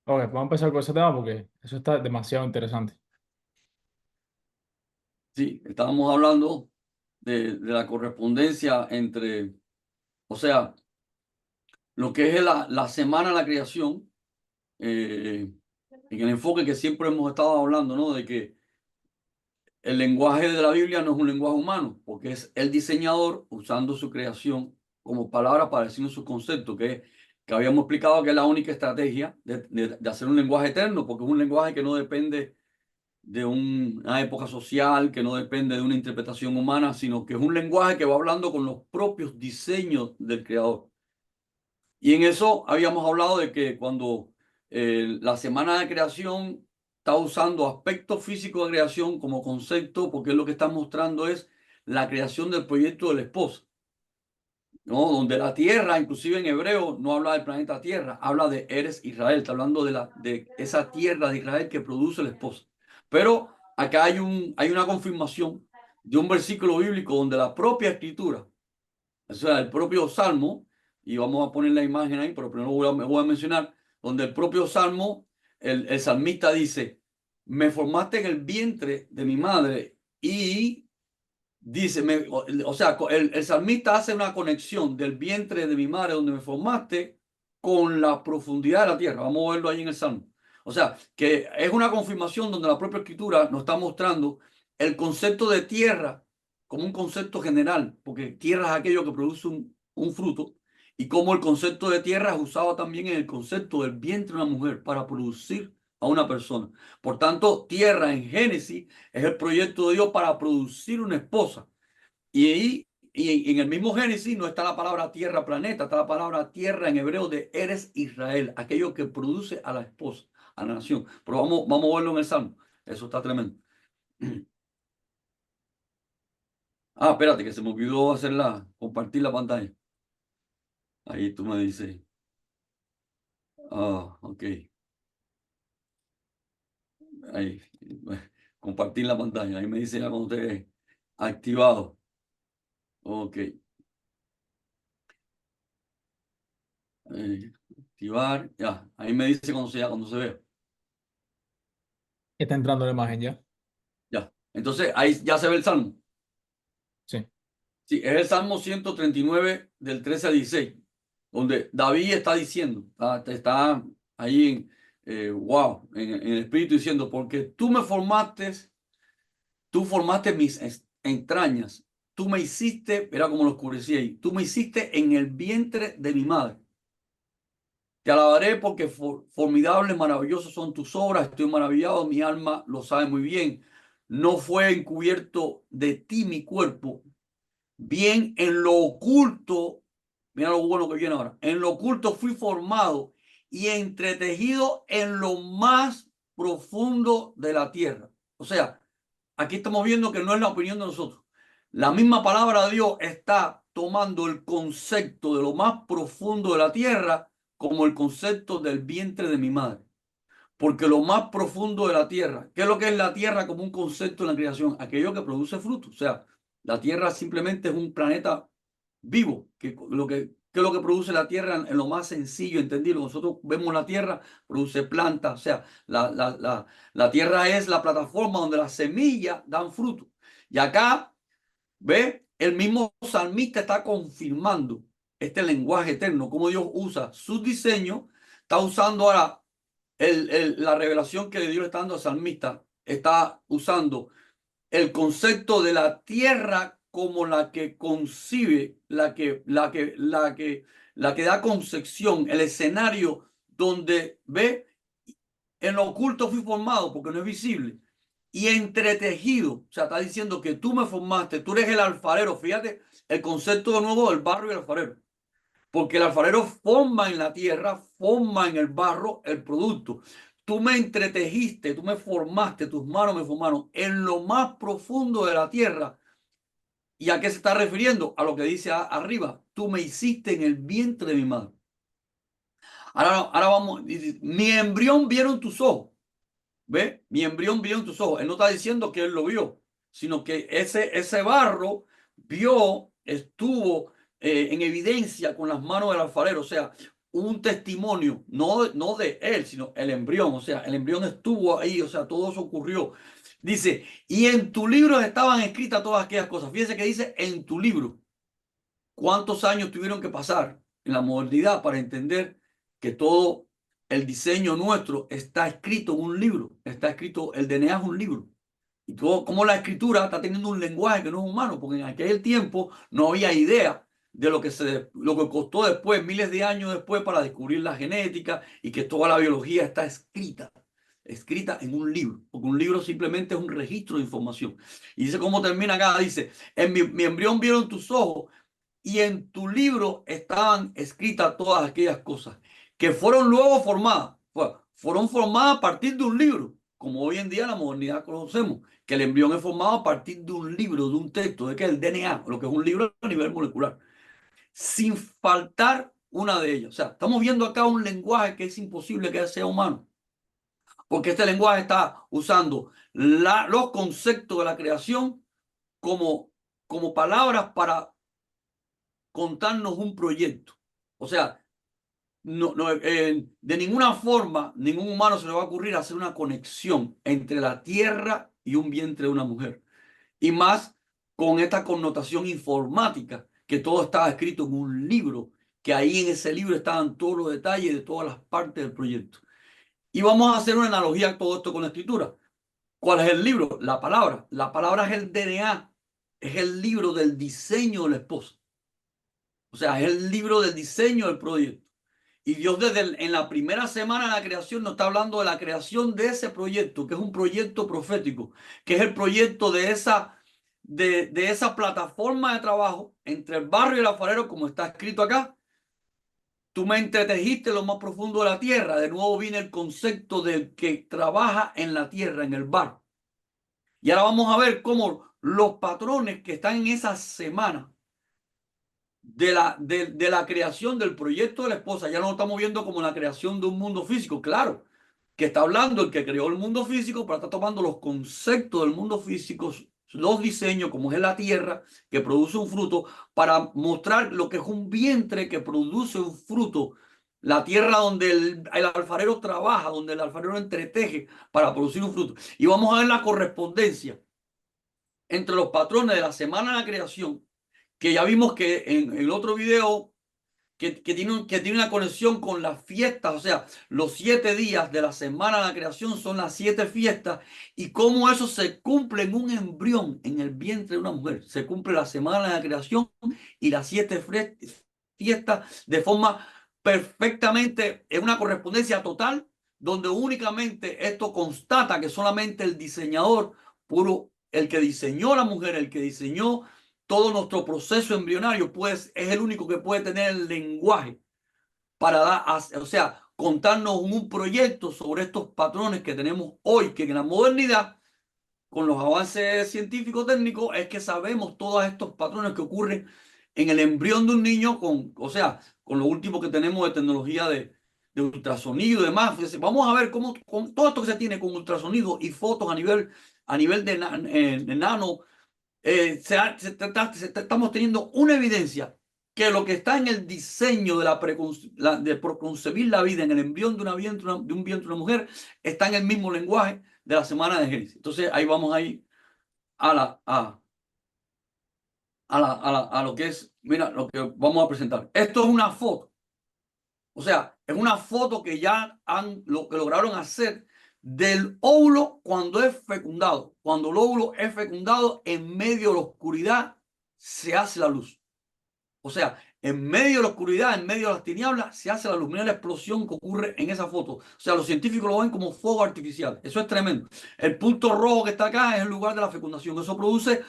Ok, vamos a empezar con ese tema porque eso está demasiado interesante. Sí, estábamos hablando de la correspondencia entre, o sea, lo que es la semana de la creación, en el enfoque que siempre hemos estado hablando, ¿no? De que el lenguaje de la Biblia no es un lenguaje humano, porque es el diseñador usando su creación como palabra para decirnos su concepto, que habíamos explicado que es la única estrategia de hacer un lenguaje eterno, porque es un lenguaje que no depende de una época social, que no depende de una interpretación humana, sino que es un lenguaje que va hablando con los propios diseños del creador. Y en eso habíamos hablado de que cuando la semana de creación está usando aspectos físicos de creación como concepto, porque es lo que está mostrando es la creación del proyecto de la esposa, ¿no? Donde la tierra, inclusive en hebreo, no habla del planeta Tierra, habla de Eres Israel, está hablando de esa tierra de Israel que produce la esposa. Pero acá hay una confirmación de un versículo bíblico donde la propia escritura, o sea, el propio Salmo, y vamos a poner la imagen ahí, pero primero me voy a mencionar, donde el propio Salmo, el salmista dice, me formaste en el vientre de mi madre y dice, o sea, el salmista hace una conexión del vientre de mi madre donde me formaste con la profundidad de la tierra. Vamos a verlo ahí en el Salmo. O sea, que es una confirmación donde la propia escritura nos está mostrando el concepto de tierra como un concepto general, porque tierra es aquello que produce un fruto, y como el concepto de tierra es usado también en el concepto del vientre de una mujer para producir a una persona. Por tanto, tierra en Génesis es el proyecto de Dios para producir una esposa. Y ahí, y en el mismo Génesis no está la palabra tierra, planeta, está la palabra tierra en hebreo de Eres Israel, aquello que produce a la esposa, a la nación. Pero vamos a verlo en el Salmo. Eso está tremendo. Ah, espérate, que se me olvidó compartir la pantalla. Ahí tú me dices. Ah, ok. Ahí. Compartir la pantalla. Ahí me dice ya cuando esté activado. Ok. Activar. Ya. Ahí me dice cuando se ve. Está entrando la imagen ya. Ya. Entonces ahí ya se ve el Salmo. Sí. Sí, es el Salmo 139 del 13 al 16, donde David está diciendo, está ahí wow, en el espíritu diciendo, porque tú formaste mis entrañas, tú me hiciste, era como lo oscurecí ahí, tú me hiciste en el vientre de mi madre. Te alabaré porque formidables, maravillosos son tus obras, estoy maravillado, mi alma lo sabe muy bien. No fue encubierto de ti mi cuerpo, bien en lo oculto, mira lo bueno que viene ahora, en lo oculto fui formado y entretejido en lo más profundo de la tierra. O sea, aquí estamos viendo que no es la opinión de nosotros. La misma palabra de Dios está tomando el concepto de lo más profundo de la tierra como el concepto del vientre de mi madre. Porque lo más profundo de la tierra, ¿qué es lo que es la tierra como un concepto en la creación? Aquello que produce fruto. O sea, la tierra simplemente es un planeta vivo. ¿Qué es lo que produce la tierra en lo más sencillo, entendido? Nosotros vemos la tierra, produce plantas. O sea, la tierra es la plataforma donde las semillas dan fruto. Y acá, ¿ve? El mismo salmista está confirmando este lenguaje eterno, cómo Dios usa sus diseños, está usando ahora la revelación que Dios le está dando al salmista, está usando el concepto de la tierra como la que concibe, la que da concepción, el escenario donde ve en lo oculto fui formado porque no es visible y entretejido, o sea, está diciendo que tú me formaste, tú eres el alfarero, fíjate el concepto de nuevo del barro y el alfarero. Porque el alfarero forma en la tierra, forma en el barro el producto. Tú me entretejiste, tú me formaste, tus manos me formaron en lo más profundo de la tierra. ¿Y a qué se está refiriendo? A lo que dice arriba. Tú me hiciste en el vientre de mi madre. Ahora vamos, dice, mi embrión vieron tus ojos. ¿Ve? Mi embrión vio en tus ojos. Él no está diciendo que él lo vio, sino que ese barro estuvo en evidencia con las manos del alfarero. O sea, un testimonio, no de él, sino el embrión. O sea, el embrión estuvo ahí, o sea, todo eso ocurrió. Dice, y en tu libro estaban escritas todas aquellas cosas. Fíjense que dice en tu libro. ¿Cuántos años tuvieron que pasar en la modernidad para entender que todo el diseño nuestro está escrito en un libro? Está escrito, el DNA es un libro. Y todo, como la escritura está teniendo un lenguaje que no es humano, porque en aquel tiempo no había idea de lo que costó después, miles de años después, para descubrir la genética y que toda la biología está escrita en un libro, porque un libro simplemente es un registro de información. Y dice cómo termina acá, dice, en mi embrión vieron tus ojos y en tu libro estaban escritas todas aquellas cosas que fueron luego formadas. Fueron formadas a partir de un libro, como hoy en día en la modernidad conocemos, que el embrión es formado a partir de un libro, de un texto, de que el DNA, lo que es un libro a nivel molecular, sin faltar una de ellas. O sea, estamos viendo acá un lenguaje que es imposible que sea humano, porque este lenguaje está usando los conceptos de la creación como palabras para contarnos un proyecto. O sea, de ninguna forma, ningún humano se le va a ocurrir hacer una conexión entre la tierra y un vientre de una mujer. Y más con esta connotación informática, que todo estaba escrito en un libro, que ahí en ese libro estaban todos los detalles de todas las partes del proyecto. Y vamos a hacer una analogía a todo esto con la escritura. ¿Cuál es el libro? La palabra. La palabra es el DNA, es el libro del diseño de la esposa. O sea, es el libro del diseño del proyecto. Y Dios en la primera semana de la creación nos está hablando de la creación de ese proyecto, que es un proyecto profético, que es el proyecto de esa plataforma de trabajo entre el barro y el alfarero, como está escrito acá. Tú me entretejiste lo más profundo de la tierra. De nuevo viene el concepto del que trabaja en la tierra, en el barro. Y ahora vamos a ver cómo los patrones que están en esa semana de la creación del proyecto de la esposa, ya no lo estamos viendo como la creación de un mundo físico, claro, que está hablando el que creó el mundo físico, pero está tomando los conceptos del mundo físico, los diseños, como es la tierra, que produce un fruto, para mostrar lo que es un vientre que produce un fruto, la tierra donde el alfarero trabaja, donde el alfarero entreteje para producir un fruto. Y vamos a ver la correspondencia entre los patrones de la semana de la creación, que ya vimos que en el otro video que tiene una conexión con las fiestas, o sea, los 7 días de la semana de la creación son las 7 fiestas, y cómo eso se cumple en un embrión en el vientre de una mujer. Se cumple la semana de la creación y las 7 fiestas de forma perfectamente, en una correspondencia total, donde únicamente esto constata que solamente el diseñador puro, el que diseñó la mujer, el que diseñó todo nuestro proceso embrionario, pues es el único que puede tener el lenguaje para dar, o sea, contarnos un proyecto sobre estos patrones que tenemos hoy, que en la modernidad, con los avances científicos técnicos, es que sabemos todos estos patrones que ocurren en el embrión de un niño, o sea, con lo último que tenemos de tecnología de ultrasonido y demás. Vamos a ver cómo con todo esto que se tiene con ultrasonido y fotos a nivel de nano, estamos teniendo una evidencia que lo que está en el diseño de concebir la vida en el embrión de un vientre de una mujer está en el mismo lenguaje de la semana de Génesis. Entonces ahí vamos a ir a lo que es, mira, lo que vamos a presentar. Esto es una foto. O sea, es una foto que ya lo que lograron hacer del óvulo cuando es fecundado. Cuando el óvulo es fecundado, en medio de la oscuridad se hace la luz. O sea, en medio de la oscuridad, en medio de las tinieblas, se hace la luz. Mira la explosión que ocurre en esa foto. O sea, los científicos lo ven como fuego artificial. Eso es tremendo. El punto rojo que está acá es el lugar de la fecundación. Eso produce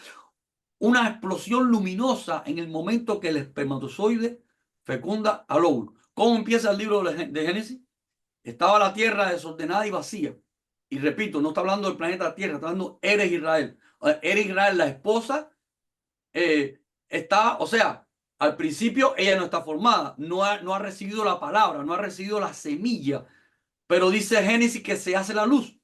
una explosión luminosa en el momento que el espermatozoide fecunda al óvulo. ¿Cómo empieza el libro de Génesis? Estaba la tierra desordenada y vacía. Y repito, no está hablando del planeta Tierra, está hablando Eres Israel. Eres Israel, la esposa, está, o sea, al principio ella no está formada, no ha recibido la palabra, no ha recibido la semilla. Pero dice Génesis que se hace la luz.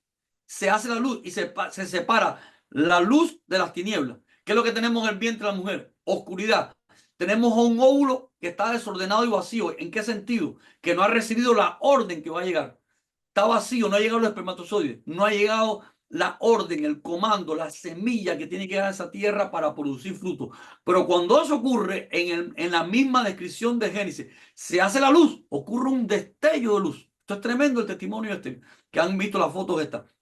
Se hace la luz y se separa la luz de las tinieblas. ¿Qué es lo que tenemos en el vientre de la mujer? Oscuridad. Tenemos un óvulo que está desordenado y vacío. ¿En qué sentido? Que no ha recibido la orden que va a llegar. Está vacío, no ha llegado los espermatozoides, no ha llegado la orden, el comando, la semilla que tiene que llegar a esa tierra para producir fruto. Pero cuando eso ocurre, en la misma descripción de Génesis, se hace la luz, ocurre un destello de luz. Esto es tremendo el testimonio este, que han visto las fotos estas.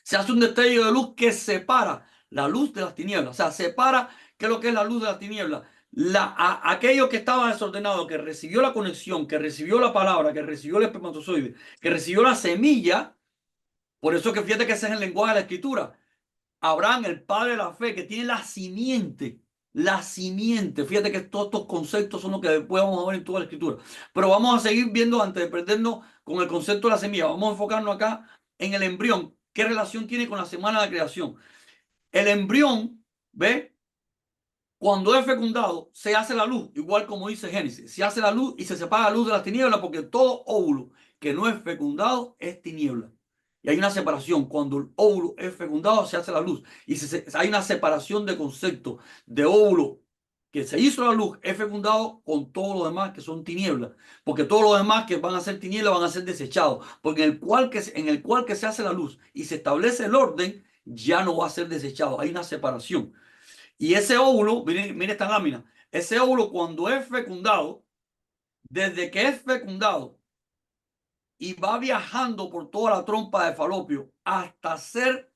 Se hace un destello de luz que separa la luz de las tinieblas. O sea, separa qué es lo que es la luz de las tinieblas. Aquello que estaba desordenado, que recibió la conexión, que recibió la palabra, que recibió el espermatozoide, que recibió la semilla. Por eso que fíjate que ese es el lenguaje de la escritura. Abraham, el padre de la fe, que tiene la simiente. La simiente. Fíjate que todos estos conceptos son los que después vamos a ver en toda la escritura. Pero vamos a seguir viendo antes de perdernos con el concepto de la semilla. Vamos a enfocarnos acá en el embrión. ¿Qué relación tiene con la semana de la creación? El embrión, ¿ve? Cuando es fecundado, se hace la luz, igual como dice Génesis. Se hace la luz y se separa la luz de las tinieblas, porque todo óvulo que no es fecundado es tiniebla. Y hay una separación. Cuando el óvulo es fecundado, se hace la luz. Y hay una separación de conceptos de óvulo que se hizo la luz, es fecundado con todo lo demás que son tinieblas. Porque todo lo demás que van a ser tinieblas van a ser desechados. Porque en el cual que se hace la luz y se establece el orden, ya no va a ser desechado. Hay una separación. Y ese óvulo, mire esta lámina, ese óvulo cuando es fecundado, desde que es fecundado y va viajando por toda la trompa de falopio hasta ser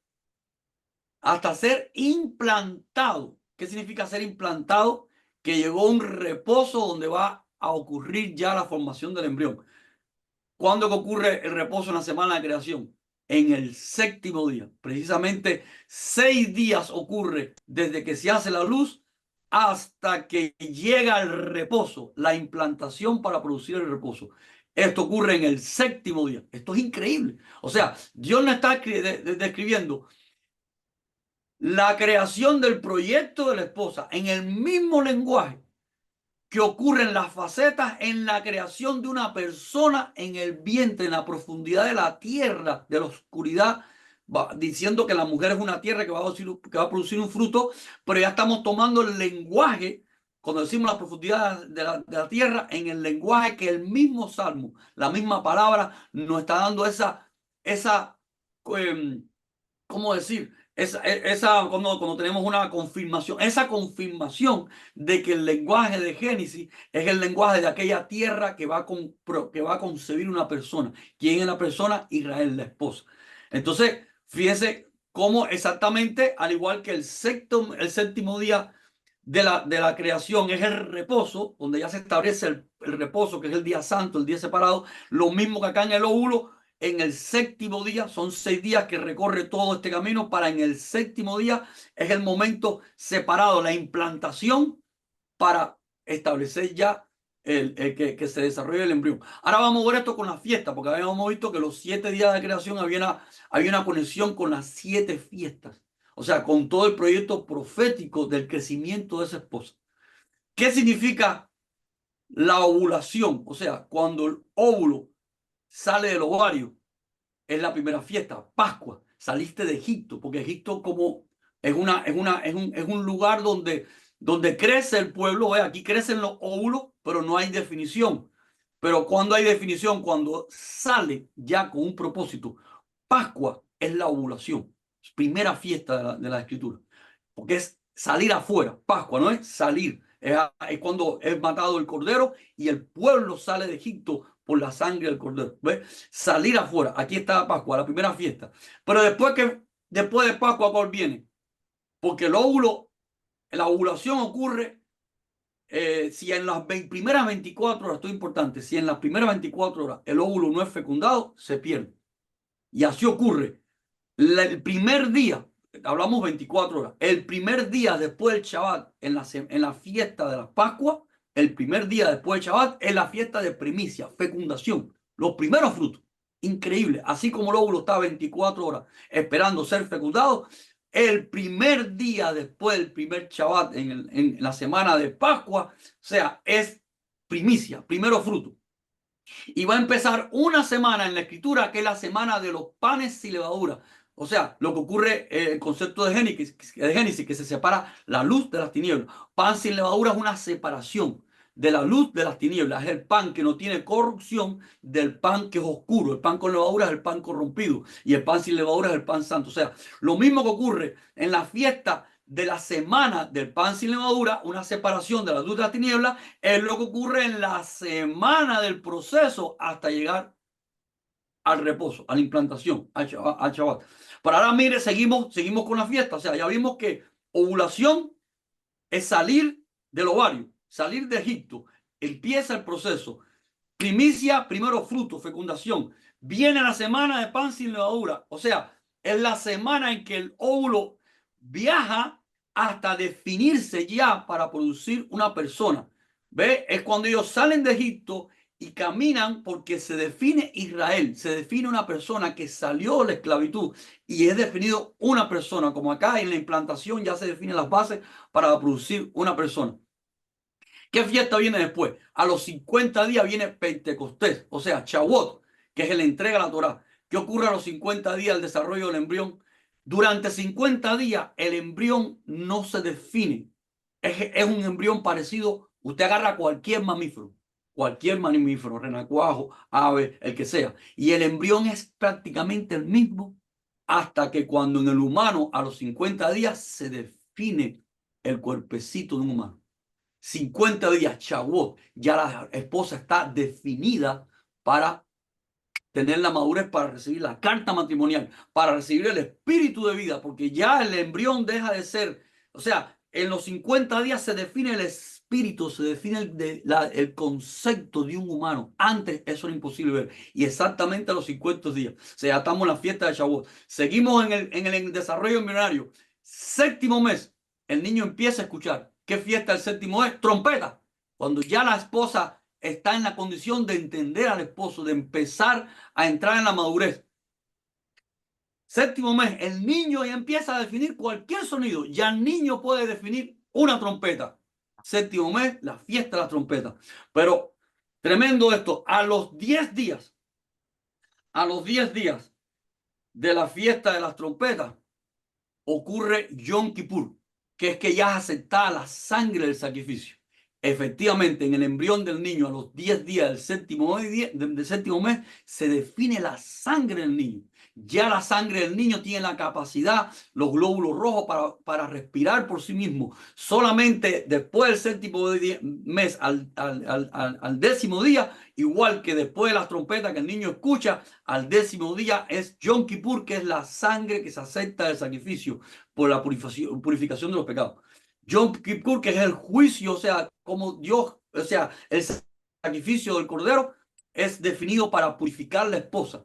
implantado. ¿Qué significa ser implantado? Que llegó a un reposo donde va a ocurrir ya la formación del embrión. ¿Cuándo que ocurre el reposo en la semana de creación? En el séptimo día. Precisamente 6 días ocurre desde que se hace la luz hasta que llega el reposo, la implantación para producir el reposo. Esto ocurre en el séptimo día. Esto es increíble. O sea, Dios no está describiendo la creación del proyecto de la esposa en el mismo lenguaje que ocurren las facetas en la creación de una persona en el vientre, en la profundidad de la tierra, de la oscuridad, diciendo que la mujer es una tierra que va a producir un fruto, pero ya estamos tomando el lenguaje, cuando decimos la profundidad de la tierra, en el lenguaje que el mismo Salmo, la misma palabra, nos está dando esa ¿cómo decir? Cuando tenemos una confirmación, esa confirmación de que el lenguaje de Génesis es el lenguaje de aquella tierra que va a concebir una persona. ¿Quién es la persona? Israel, la esposa. Entonces, fíjense cómo exactamente, al igual que el séptimo día de la creación es el reposo, donde ya se establece el reposo, que es el día santo, el día separado, lo mismo que acá en el óvulo. En el séptimo día, son 6 días que recorre todo este camino, para en el séptimo día es el momento separado, la implantación para establecer ya que se desarrolle el embrión. Ahora vamos a ver esto con la fiesta, porque habíamos visto que los 7 días de creación había una conexión con las 7 fiestas. O sea, con todo el proyecto profético del crecimiento de esa esposa. ¿Qué significa la ovulación? O sea, cuando el óvulo sale del ovario, es la primera fiesta, Pascua. Saliste de Egipto, porque Egipto como es un lugar donde crece el pueblo. Aquí crecen los óvulos, pero no hay definición. Pero cuando hay definición, cuando sale ya con un propósito. Pascua es la ovulación, primera fiesta de la escritura, porque es salir afuera. Pascua no es salir, es cuando es matado el cordero y el pueblo sale de Egipto por la sangre del cordero. ¿Ves? Salir afuera. Aquí está Pascua, la primera fiesta. Pero después de Pascua, ¿cuál viene? Porque el óvulo, la ovulación ocurre si en las primeras 24 horas, esto es importante, si en las primeras 24 horas el óvulo no es fecundado, se pierde. Y así ocurre. El primer día, hablamos 24 horas, el primer día después del Shabbat, en la fiesta de la Pascua, el primer día después del Shabbat es la fiesta de primicia, fecundación, los primeros frutos. Increíble. Así como el óvulo está 24 horas esperando ser fecundado, el primer día después del primer Shabbat en la semana de Pascua, o sea, es primicia, primero fruto. Y va a empezar una semana en la escritura que es la semana de los panes sin levadura. O sea, lo que ocurre, el concepto de Génesis, que se separa la luz de las tinieblas. Pan sin levadura es una separación. de la luz de las tinieblas. Es el pan que no tiene corrupción del pan que es oscuro. El pan con levadura es el pan corrompido y el pan sin levadura es el pan santo. O sea, lo mismo que ocurre en la fiesta de la semana del pan sin levadura, una separación de la luz de las tinieblas, es lo que ocurre en la semana del proceso hasta llegar al reposo, a la implantación, al Shabbat. Pero ahora mire, seguimos con la fiesta. O sea, ya vimos que ovulación es salir del ovario, salir de Egipto. Empieza el proceso. Primicia, primero fruto, fecundación. Viene la semana de pan sin levadura. O sea, es la semana en que el óvulo viaja hasta definirse ya para producir una persona. ¿Ve? Es cuando ellos salen de Egipto y caminan porque se define Israel, se define una persona que salió de la esclavitud y es definido una persona, como acá en la implantación ya se definen las bases para producir una persona. ¿Qué fiesta viene después? A los 50 días viene Pentecostés, o sea, Shavuot, que es la entrega de la Torá. ¿Qué ocurre a los 50 días del desarrollo del embrión? Durante 50 días el embrión no se define. Es un embrión parecido, usted agarra cualquier mamífero, renacuajo, ave, el que sea, y el embrión es prácticamente el mismo hasta que cuando en el humano a los 50 días se define el cuerpecito de un humano. 50 días, Shavuot, ya la esposa está definida para tener la madurez para recibir la carta matrimonial, para recibir el espíritu de vida, porque ya el embrión deja de ser, o sea, en los 50 días se define el espíritu, se define el concepto de un humano. Antes eso era imposible ver. Y exactamente a los 50 días, o sea, estamos en la fiesta de Shavuot. Seguimos en el desarrollo embrionario. Séptimo mes, el niño empieza a escuchar. ¿Qué fiesta el séptimo mes? Trompeta. Cuando ya la esposa está en la condición de entender al esposo, de empezar a entrar en la madurez. Séptimo mes, el niño ya empieza a definir cualquier sonido. Ya el niño puede definir una trompeta. Séptimo mes, la fiesta de las trompetas. Pero tremendo esto, a los 10 días de la fiesta de las trompetas, ocurre Yom Kippur, que es que ya es aceptada la sangre del sacrificio. Efectivamente, en el embrión del niño, a los 10 días del séptimo mes, se define la sangre del niño. Ya la sangre del niño tiene la capacidad, los glóbulos rojos para respirar por sí mismo. Solamente después del séptimo mes, al décimo día, igual que después de las trompetas que el niño escucha, al décimo día es Yom Kippur, que es la sangre que se acepta del sacrificio por la purificación de los pecados. Yom Kippur, que es el juicio, o sea, como Dios, o sea, el sacrificio del cordero es definido para purificar la esposa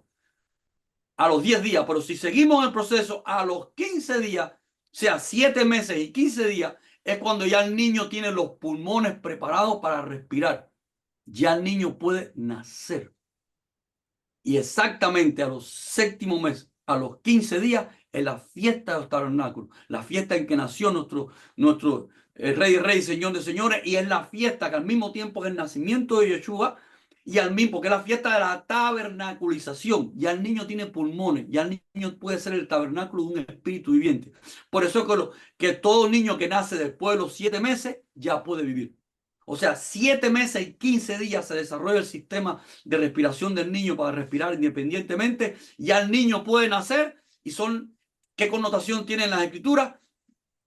a los 10 días. Pero si seguimos el proceso, a los 15 días, o sea, 7 meses y 15 días, es cuando ya el niño tiene los pulmones preparados para respirar. Ya el niño puede nacer. Y exactamente a los séptimo mes, a los 15 días, es la fiesta de los tabernáculos, la fiesta en que nació nuestro Rey de Reyes, Señor de Señores, y es la fiesta que al mismo tiempo es el nacimiento de Yeshua, y al mismo que es la fiesta de la tabernaculización. Ya el niño tiene pulmones, ya el niño puede ser el tabernáculo de un espíritu viviente. Por eso es que todo niño que nace después de los 7 meses ya puede vivir. O sea, 7 meses y 15 días se desarrolla el sistema de respiración del niño para respirar independientemente. Ya el niño puede nacer y ¿qué connotación tienen las escrituras?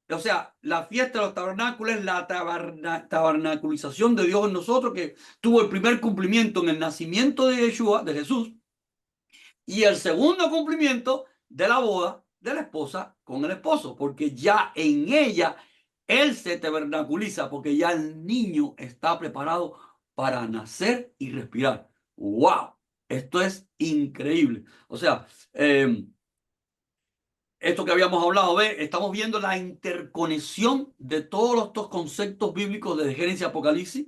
O sea, la fiesta de los tabernáculos es la tabernaculización de Dios en nosotros, que tuvo el primer cumplimiento en el nacimiento de Yeshua, de Jesús, y el segundo cumplimiento de la boda de la esposa con el esposo, porque ya en ella él se tabernaculiza, porque ya el niño está preparado para nacer y respirar. ¡Wow! Esto es increíble. O sea, esto que habíamos hablado, estamos viendo la interconexión de todos estos conceptos bíblicos de Génesis y Apocalipsis,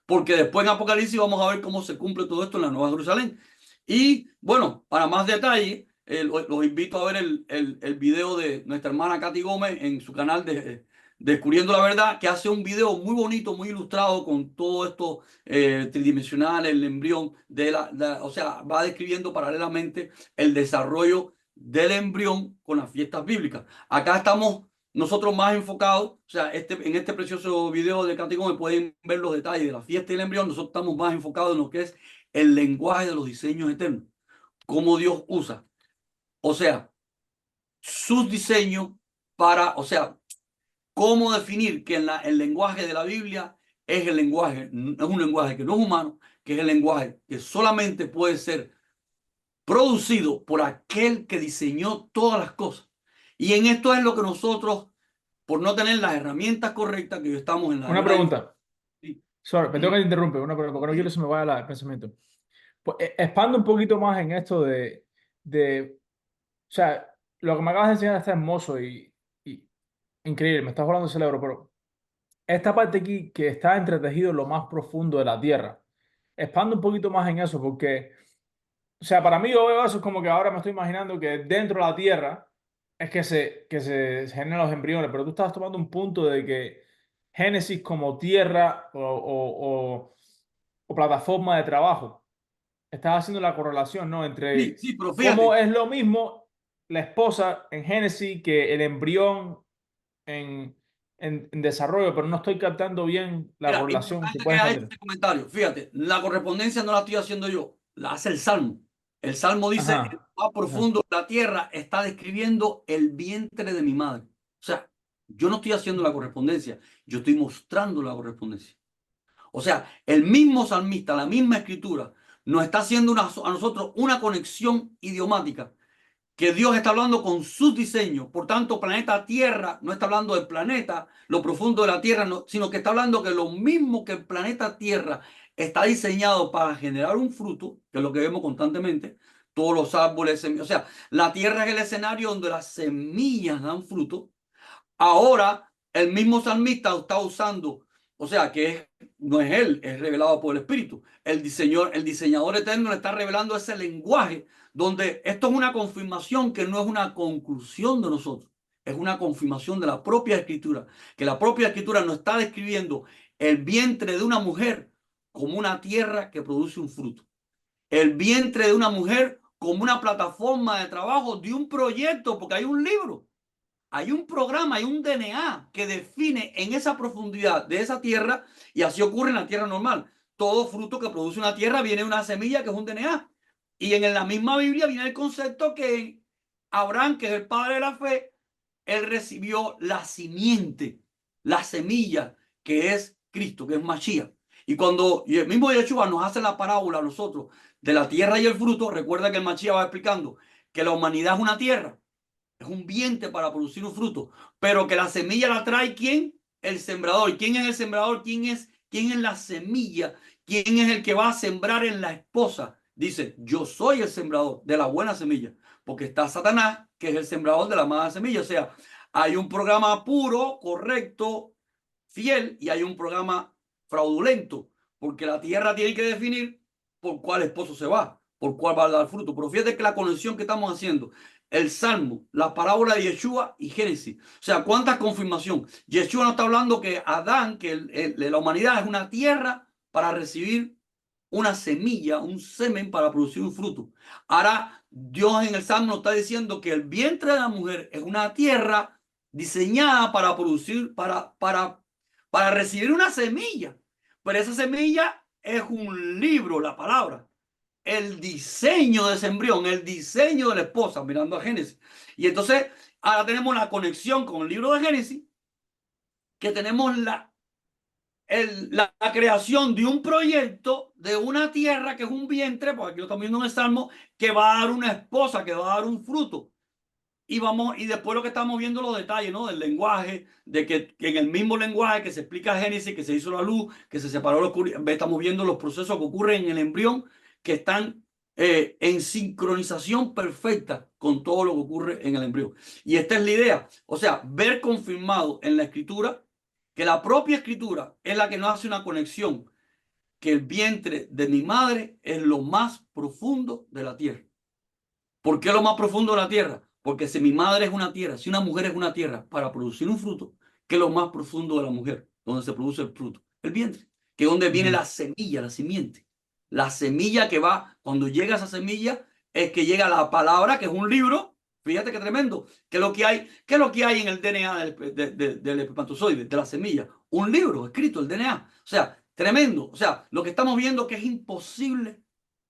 porque después en Apocalipsis vamos a ver cómo se cumple todo esto en la Nueva Jerusalén. Y bueno, para más detalle, los invito a ver el video de nuestra hermana Katy Gómez en su canal de Descubriendo la Verdad, que hace un video muy bonito, muy ilustrado con todo esto tridimensional, el embrión, o sea, va describiendo paralelamente el desarrollo del embrión con las fiestas bíblicas. Acá estamos nosotros más enfocados, o sea, en este precioso video de Categón pueden ver los detalles de la fiesta del embrión. Nosotros estamos más enfocados en lo que es el lenguaje de los diseños eternos, cómo Dios usa, o sea, sus diseños para, o sea, cómo definir que el lenguaje de la Biblia es el lenguaje, es un lenguaje que no es humano, que es el lenguaje que solamente puede ser producido por aquel que diseñó todas las cosas. Y en esto es lo que nosotros, por no tener las herramientas correctas, que estamos en la Una era de pregunta. sí, Sorry, me tengo que interrumpir, una pregunta, porque no quiero que se me vaya el pensamiento. Pues, expando un poquito más en esto o sea, lo que me acabas de enseñar está hermoso y increíble, me estás volando el cerebro, pero esta parte aquí que está entretejido en lo más profundo de la tierra, expando un poquito más en eso, porque, o sea, para mí yo veo eso es como que ahora me estoy imaginando que dentro de la tierra es que se generan los embriones, pero tú estás tomando un punto de que Génesis como tierra o plataforma de trabajo. Estás haciendo la correlación, ¿no? sí, Entre sí, pero cómo fíjate, es lo mismo la esposa en Génesis que el embrión en, en desarrollo, pero no estoy captando bien la mira, correlación que importante que puedes haya hecho hacer. este comentario. Fíjate, la correspondencia no la estoy haciendo yo, la hace el Salmo. El Salmo dice, el Ajá, más ajá. profundo de la tierra está describiendo el vientre de mi madre. O sea, yo no estoy haciendo la correspondencia, yo estoy mostrando la correspondencia. O sea, el mismo salmista, la misma escritura, nos está haciendo a nosotros una conexión idiomática que Dios está hablando con sus diseños. Por tanto, planeta Tierra no está hablando del planeta, lo profundo de la Tierra, no, sino que está hablando que lo mismo que el planeta Tierra está diseñado para generar un fruto, que es lo que vemos constantemente, todos los árboles, o sea, la Tierra es el escenario donde las semillas dan fruto. Ahora, el mismo salmista está usando, o sea, no es él, es revelado por el Espíritu. El diseñador eterno le está revelando ese lenguaje donde esto es una confirmación que no es una conclusión de nosotros, es una confirmación de la propia Escritura, que la propia Escritura nos está describiendo el vientre de una mujer como una tierra que produce un fruto, el vientre de una mujer como una plataforma de trabajo de un proyecto, porque hay un libro. Hay un programa, hay un DNA que define en esa profundidad de esa tierra, y así ocurre en la tierra normal. Todo fruto que produce una tierra viene de una semilla que es un DNA. Y en la misma Biblia viene el concepto que Abraham, que es el padre de la fe, él recibió la simiente, la semilla, que es Cristo, que es Mashiach. Y el mismo Yeshua nos hace la parábola a nosotros de la tierra y el fruto, recuerda que el Mashiach va explicando que la humanidad es una tierra, es un vientre para producir un fruto, pero que la semilla la trae ¿quién? El sembrador. ¿Quién es el sembrador? ¿Quién es la semilla? ¿Quién es el que va a sembrar en la esposa? Dice, yo soy el sembrador de la buena semilla, porque está Satanás, que es el sembrador de la mala semilla. O sea, hay un programa puro, correcto, fiel, y hay un programa fraudulento, porque la tierra tiene que definir por cuál esposo se va, por cuál va a dar fruto. Pero fíjate que la conexión que estamos haciendo, el Salmo, la parábola de Yeshua y Génesis. O sea, ¿cuánta confirmación? Yeshua nos está hablando que Adán, que la humanidad es una tierra para recibir una semilla, un semen para producir un fruto. Ahora, Dios en el Salmo nos está diciendo que el vientre de la mujer es una tierra diseñada para producir, para recibir una semilla. Pero esa semilla es un libro, la palabra, el diseño de ese embrión, el diseño de la esposa, mirando a Génesis. Y entonces ahora tenemos la conexión con el libro de Génesis, que tenemos la creación de un proyecto de una tierra que es un vientre, porque aquí lo estamos viendo en el Salmo, que va a dar una esposa, que va a dar un fruto. Y después lo que estamos viendo los detalles, ¿no? Del lenguaje, de que en el mismo lenguaje que se explica Génesis, que se hizo la luz, que se separó la oscuridad, estamos viendo los procesos que ocurren en el embrión, que están en sincronización perfecta con todo lo que ocurre en el embrión. Y esta es la idea, o sea, ver confirmado en la escritura, que la propia escritura es la que nos hace una conexión, que el vientre de mi madre es lo más profundo de la tierra. ¿Por qué lo más profundo de la tierra? Porque si mi madre es una tierra, si una mujer es una tierra para producir un fruto, ¿qué es lo más profundo de la mujer? Donde se produce el fruto, el vientre, que es donde viene Ujú. la semilla, la simiente. La semilla que va, cuando llega esa semilla, es que llega la palabra, que es un libro, Fíjate qué tremendo. ¿Qué es lo que hay en el DNA del espermatozoide, de la semilla? Un libro escrito, el DNA. O sea, tremendo. O sea, lo que estamos viendo que es imposible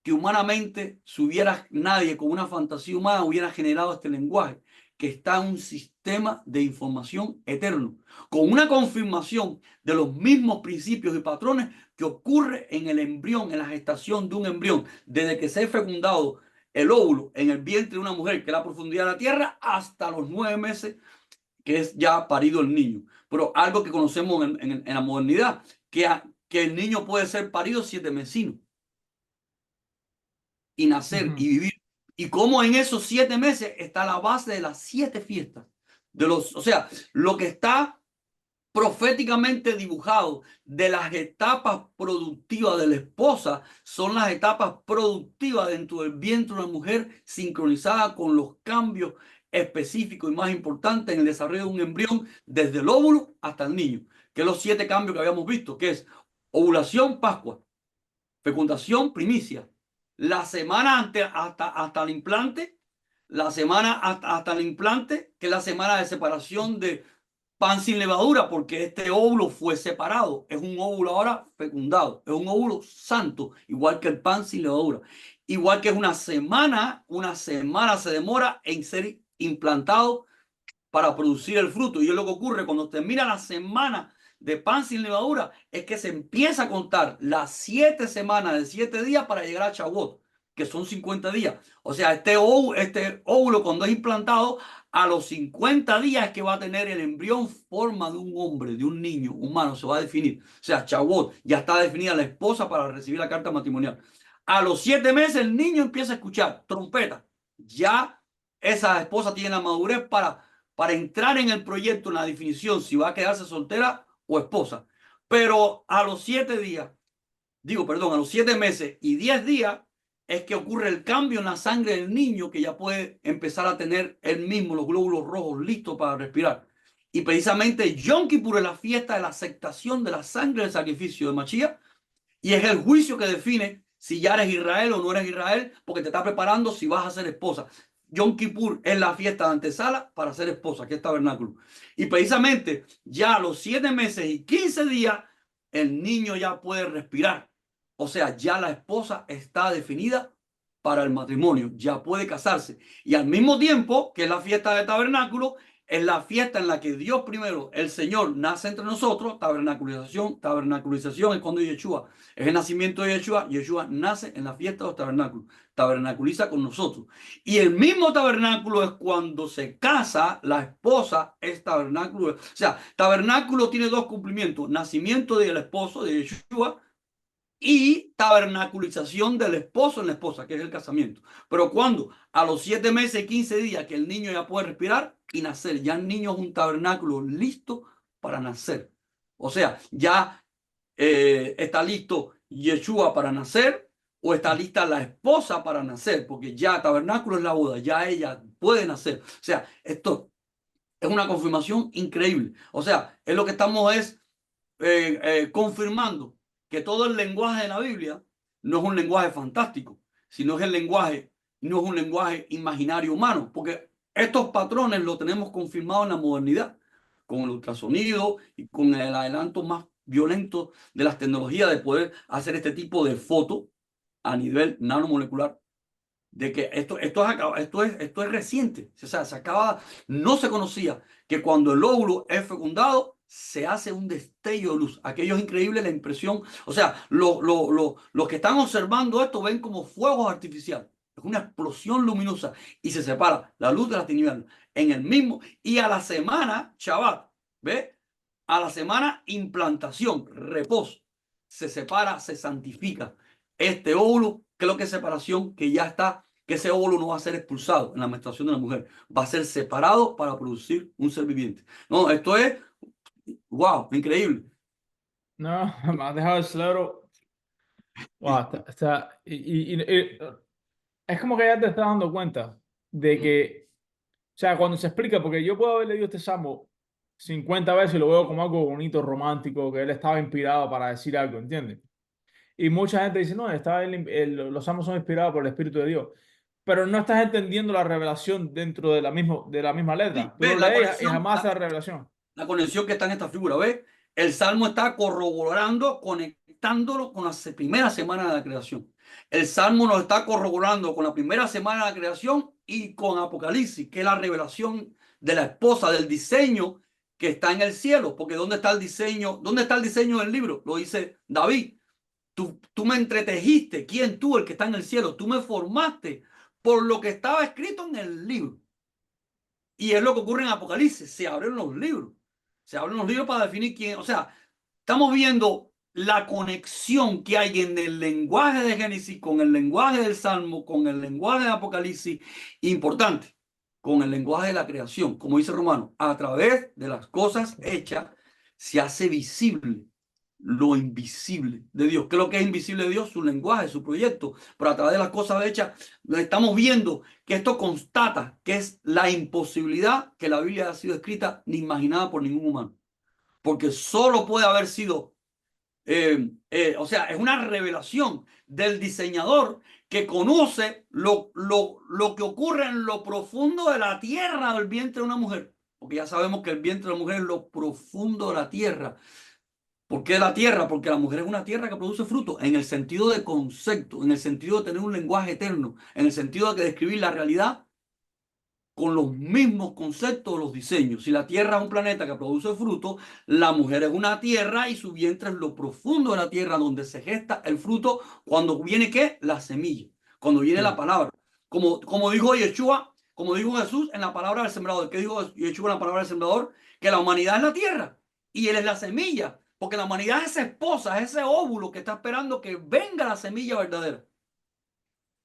que humanamente si hubiera nadie con una fantasía humana hubiera generado este lenguaje, que está en un sistema de información eterno, con una confirmación de los mismos principios y patrones que ocurre en el embrión, en la gestación de un embrión, desde que se ha fecundado el óvulo en el vientre de una mujer, que es la profundidad de la tierra, hasta los 9 meses, que es ya parido el niño. Pero algo que conocemos en la modernidad, que el niño puede ser parido 7 mesino y nacer Ujú, y vivir. Y cómo en esos 7 meses está la base de las 7 fiestas. O sea, lo que está proféticamente dibujado de las etapas productivas de la esposa son las etapas productivas dentro del vientre de una mujer, sincronizada con los cambios específicos y más importantes en el desarrollo de un embrión desde el óvulo hasta el niño, que es los 7 cambios que habíamos visto, que es ovulación, Pascua, fecundación, primicia, la semana hasta el implante, la semana hasta el implante, que es la semana de separación de pan sin levadura, porque este óvulo fue separado. Es un óvulo ahora fecundado. Es un óvulo santo, igual que el pan sin levadura. Igual que es una semana se demora en ser implantado para producir el fruto. Y es lo que ocurre cuando termina la semana de pan sin levadura, es que se empieza a contar las 7 semanas de 7 días para llegar a Shavuot, que son 50 días. O sea, este óvulo cuando es implantado, a los 50 días es que va a tener el embrión forma de un hombre, de un niño humano, se va a definir. O sea, Shavuot, ya está definida la esposa para recibir la carta matrimonial. A los 7 meses el niño empieza a escuchar trompeta. Ya esa esposa tiene la madurez para entrar en el proyecto, en la definición, si va a quedarse soltera o esposa. Pero a los 7 días, a los 7 meses y 10 días es que ocurre el cambio en la sangre del niño, que ya puede empezar a tener él mismo los glóbulos rojos listos para respirar. Y precisamente Yom Kippur es la fiesta de la aceptación de la sangre del sacrificio de Mashiach, y es el juicio que define si ya eres Israel o no eres Israel, porque te está preparando si vas a ser esposa. Yom Kippur es la fiesta de antesala para ser esposa, que es tabernáculo. Y precisamente ya a los 7 meses y 15 días, el niño ya puede respirar. O sea, ya la esposa está definida para el matrimonio, ya puede casarse. Y al mismo tiempo que es la fiesta de tabernáculo, es la fiesta en la que Dios primero, el Señor, nace entre nosotros. Tabernaculización es cuando Yeshua es el nacimiento de Yeshua. Yeshua nace en la fiesta de los tabernáculos, tabernaculiza con nosotros. Y el mismo tabernáculo es cuando se casa la esposa, es tabernáculo. O sea, tabernáculo tiene dos cumplimientos: nacimiento del esposo de Yeshua y tabernaculización del esposo en la esposa, que es el casamiento. Pero cuando a los 7 meses y 15 días que el niño ya puede respirar y nacer, ya el niño es un tabernáculo listo para nacer. O sea, ya está listo Yeshua para nacer, o está lista la esposa para nacer, porque ya tabernáculo es la boda, ya ella puede nacer. O sea, esto es una confirmación increíble. O sea, es lo que estamos confirmando que todo el lenguaje de la Biblia no es un lenguaje fantástico, sino es no es un lenguaje imaginario humano, porque estos patrones los tenemos confirmados en la modernidad, con el ultrasonido y con el adelanto más violento de las tecnologías de poder hacer este tipo de foto a nivel nanomolecular, de que esto es reciente. O sea, no se conocía que cuando el óvulo es fecundado se hace un destello de luz. Aquello es increíble, la impresión. O sea, los que están observando esto ven como fuegos artificiales. Es una explosión luminosa y se separa la luz de las tinieblas en el mismo. Y a la semana, Shabbat, ¿ve? A la semana, implantación, reposo, se separa, se santifica este óvulo. ¿Qué es lo que es separación? Que ya está, que ese óvulo no va a ser expulsado en la menstruación de la mujer, va a ser separado para producir un ser viviente. No, esto es, wow, increíble. no, me has dejado el cerebro. Wow, es como que ya te estás dando cuenta de que, o sea, cuando se explica, porque yo puedo haber leído este salmo 50 veces y lo veo como algo bonito, romántico, que él estaba inspirado para decir algo, ¿entiendes? Y mucha gente dice, no, los salmos son inspirados por el Espíritu de Dios. pero no estás entendiendo la revelación dentro de la misma Sí, letra. Tú ¿ves? lo lees y jamás la revelación. La conexión que está en esta figura, ¿ves? El Salmo está corroborando, conectándolo con la primera semana de la creación. El Salmo nos está corroborando con la primera semana de la creación y con Apocalipsis, que es la revelación de la esposa, del diseño que está en el cielo. Porque ¿dónde está el diseño? ¿Dónde está el diseño del libro? Lo dice David. Tú me entretejiste. ¿Quién tú, el que está en el cielo? Tú me formaste por lo que estaba escrito en el libro. Y es lo que ocurre en Apocalipsis. Se abren los libros. Se abren los libros para definir quién. O sea, estamos viendo la conexión que hay en el lenguaje de Génesis con el lenguaje del Salmo, con el lenguaje de Apocalipsis. Importante, con el lenguaje de la creación. Como dice Romano, a través de las cosas hechas se hace visible lo invisible de Dios. ¿Qué es lo que es invisible de Dios? Su lenguaje, su proyecto. Pero a través de las cosas hechas, estamos viendo que esto constata que es la imposibilidad que la Biblia haya sido escrita ni imaginada por ningún humano. Porque solo puede haber sido, o sea, es una revelación del diseñador que conoce lo que ocurre en lo profundo de la tierra del vientre de una mujer. Porque ya sabemos que el vientre de la mujer es lo profundo de la tierra. ¿Por qué la tierra? Porque la mujer es una tierra que produce fruto, en el sentido de concepto, en el sentido de tener un lenguaje eterno, en el sentido de que describir la realidad con los mismos conceptos de los diseños. Si la tierra es un planeta que produce fruto, la mujer es una tierra y su vientre es lo profundo de la tierra donde se gesta el fruto cuando viene ¿qué? La semilla, cuando viene la Sí. palabra. Como dijo Yeshua, como dijo Jesús en la palabra del sembrador. ¿Qué dijo Yeshua en la palabra del sembrador? Que la humanidad es la tierra y él es la semilla. Porque la humanidad es esa esposa, es ese óvulo que está esperando que venga la semilla verdadera.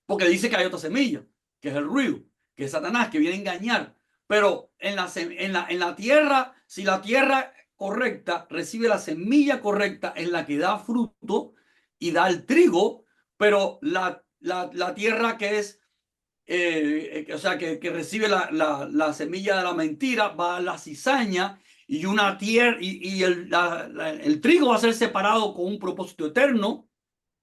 Porque dice que hay otra semilla, que es el ruido, que es Satanás, que viene a engañar. Pero en la tierra, si la tierra correcta recibe la semilla correcta, en la que da fruto y da el trigo, pero la tierra que es, o sea, que recibe la semilla de la mentira, va a la cizaña y una tierra, y el trigo va a ser separado con un propósito eterno.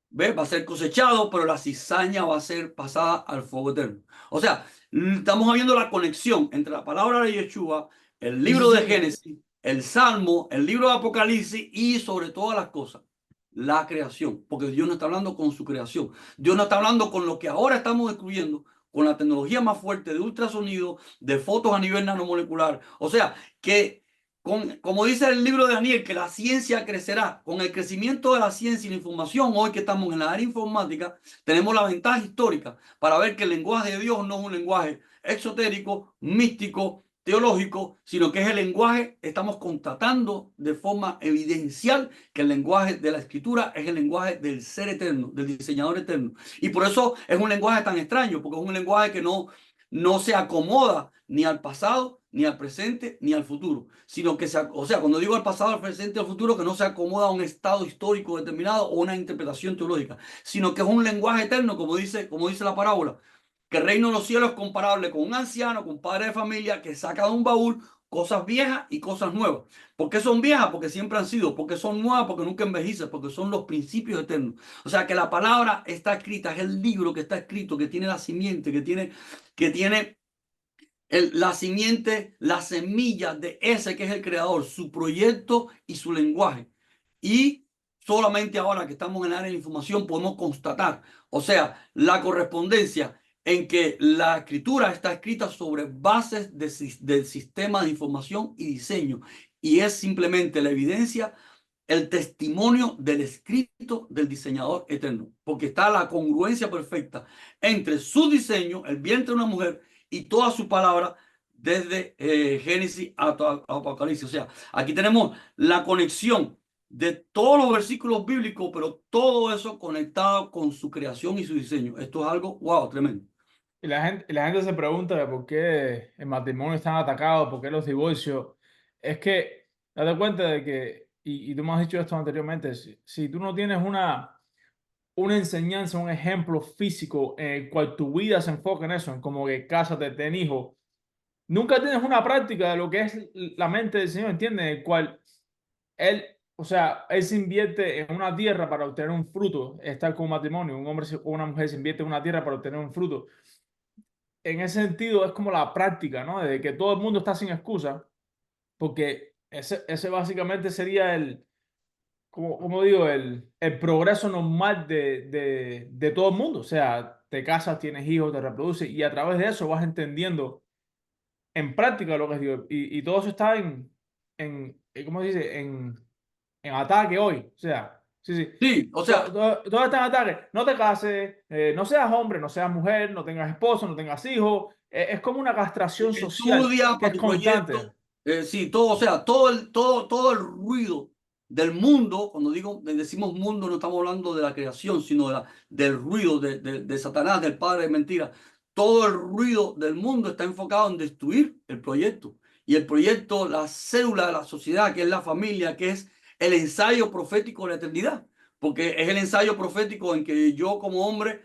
¿Ves? Va a ser cosechado, pero la cizaña va a ser pasada al fuego eterno. O sea, estamos viendo la conexión entre la palabra de Yeshua, el Sí, sí, libro de sí. Génesis, el Salmo, el libro de Apocalipsis y sobre todas las cosas, la creación. Porque Dios no está hablando con su creación. Dios no está hablando con lo que ahora estamos descubriendo, con la tecnología más fuerte de ultrasonido, de fotos a nivel nanomolecular. O sea, que como dice el libro de Daniel, que la ciencia crecerá. Con el crecimiento de la ciencia y la información, hoy que estamos en la área informática, tenemos la ventaja histórica para ver que el lenguaje de Dios no es un lenguaje exotérico, místico, teológico, sino que es el lenguaje, estamos constatando de forma evidencial que el lenguaje de la escritura es el lenguaje del ser eterno, del diseñador eterno. Y por eso es un lenguaje tan extraño, porque es un lenguaje que no se acomoda ni al pasado, ni al presente, ni al futuro, sino que o sea, cuando digo al pasado, al presente y al futuro, que no se acomoda a un estado histórico determinado o una interpretación teológica, sino que es un lenguaje eterno, como dice la parábola, que el reino de los cielos es comparable con un anciano, con un padre de familia que saca de un baúl cosas viejas y cosas nuevas. ¿Por qué son viejas? Porque siempre han sido. ¿Porque son nuevas? Porque nunca envejecen, porque son los principios eternos. O sea que la palabra está escrita, es el libro que está escrito, que tiene la simiente, que tiene la simiente, la semilla de ese que es el creador, su proyecto y su lenguaje. Y solamente ahora que estamos en el área de información podemos constatar, o sea, la correspondencia en que la escritura está escrita sobre bases del sistema de información y diseño. Y es simplemente la evidencia, el testimonio del escrito del diseñador eterno, porque está la congruencia perfecta entre su diseño, el vientre de una mujer, y toda su palabra desde Génesis a Apocalipsis. O sea, aquí tenemos la conexión de todos los versículos bíblicos, pero todo eso conectado con su creación y su diseño. Esto es algo, wow, tremendo. Y la gente se pregunta de por qué el matrimonio está atacado, por qué los divorcios. Es que, date cuenta de que, y tú me has dicho esto anteriormente, si tú no tienes una enseñanza, un ejemplo físico en el cual tu vida se enfoca en eso, en como que cásate, ten hijos, nunca tienes una práctica de lo que es la mente del Señor, ¿entiendes? El cual él, o sea, él se invierte en una tierra para obtener un fruto, estar con un matrimonio, un hombre o una mujer se invierte en una tierra para obtener un fruto. en ese sentido es como la práctica, ¿no? De que todo el mundo está sin excusa, porque ese básicamente sería como digo, el progreso normal de todo el mundo. O sea, te casas, tienes hijos, te reproduces y a través de eso vas entendiendo en práctica lo que es Dios. Y todo eso está ¿cómo se dice? En ataque hoy. O sea, sí, sí. Sí, o sea, Todo está en ataque. No te cases, no seas hombre, no seas mujer, no tengas esposo, no tengas hijos. Es como una castración social estudia que para es tu constante. proyecto, sí, todo, o sea, todo el ruido del mundo, cuando decimos mundo, no estamos hablando de la creación, sino del ruido de Satanás, del padre de mentira. Todo el ruido del mundo está enfocado en destruir el proyecto. Y el proyecto, la célula de la sociedad, que es la familia, que es el ensayo profético de la eternidad. Porque es el ensayo profético en que yo como hombre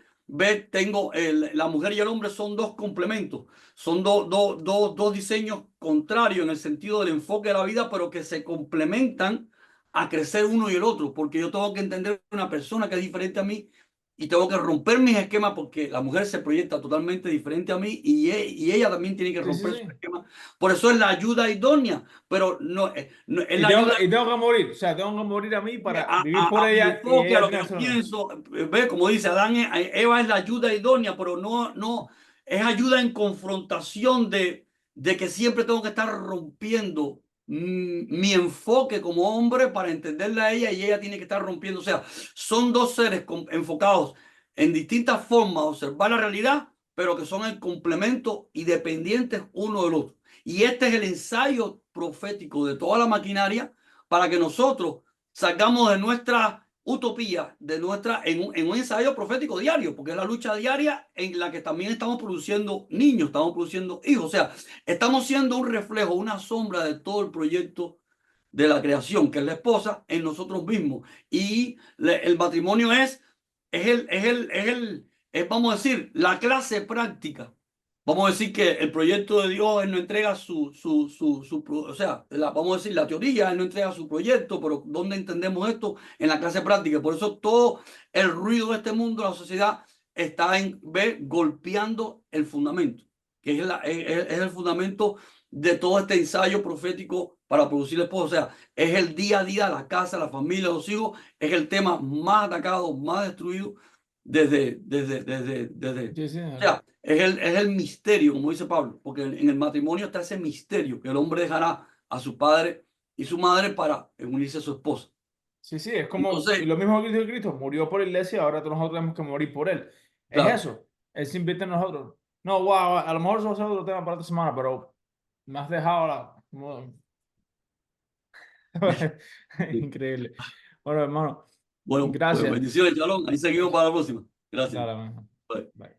tengo la mujer y el hombre son dos complementos. Son dos diseños contrarios en el sentido del enfoque de la vida, pero que se complementan a crecer uno y el otro, porque yo tengo que entender una persona que es diferente a mí y tengo que romper mis esquemas porque la mujer se proyecta totalmente diferente a mí y ella también tiene que Sí, sí, romper sus sí. esquemas. por eso es la ayuda idónea, pero no es Y la tengo, ayuda y tengo que morir. O sea, tengo que morir a mí para vivir por a mi ella y enfoque, a ella lo que tiene que yo ser una. pienso. Ve, como dice Adán, Eva es la ayuda idónea, pero no es ayuda en confrontación de que siempre tengo que estar rompiendo mi enfoque como hombre para entenderla a ella y ella tiene que estar rompiendo. O sea, son dos seres enfocados en distintas formas de observar la realidad, pero que son el complemento y dependientes uno del otro. Y este es el ensayo profético de toda la maquinaria para que nosotros salgamos de nuestra utopía, en un ensayo profético diario, porque es la lucha diaria en la que también estamos produciendo niños, estamos produciendo hijos, o sea, estamos siendo un reflejo, una sombra de todo el proyecto de la creación, que es la esposa, en nosotros mismos. Y el matrimonio vamos a decir, la clase práctica. Vamos a decir que el proyecto de Dios, Él no entrega o sea, vamos a decir la teoría, Él no entrega su proyecto, pero ¿dónde entendemos esto? En la clase práctica. Por eso todo el ruido de este mundo, la sociedad, está golpeando el fundamento, que es el fundamento de todo este ensayo profético para producir el esposo. O sea, es el día a día, la casa, la familia, los hijos, es el tema más atacado, más destruido Sí, sí. o sea, es el misterio, como dice Pablo, porque en el matrimonio está ese misterio, que el hombre dejará a su padre y su madre para unirse a su esposa. Sí, sí, es como Entonces, lo mismo que Cristo murió por la iglesia, ahora nosotros tenemos que morir por él. Es claro, eso, él se invierte en nosotros. No, wow, a lo mejor eso va a ser otro tema para esta semana, pero me has dejado sí. increíble. Bueno, hermano, Bueno, pues gracias. bendiciones, Chalón. Ahí seguimos para la próxima. Gracias. Dale, man. Bye. Bye.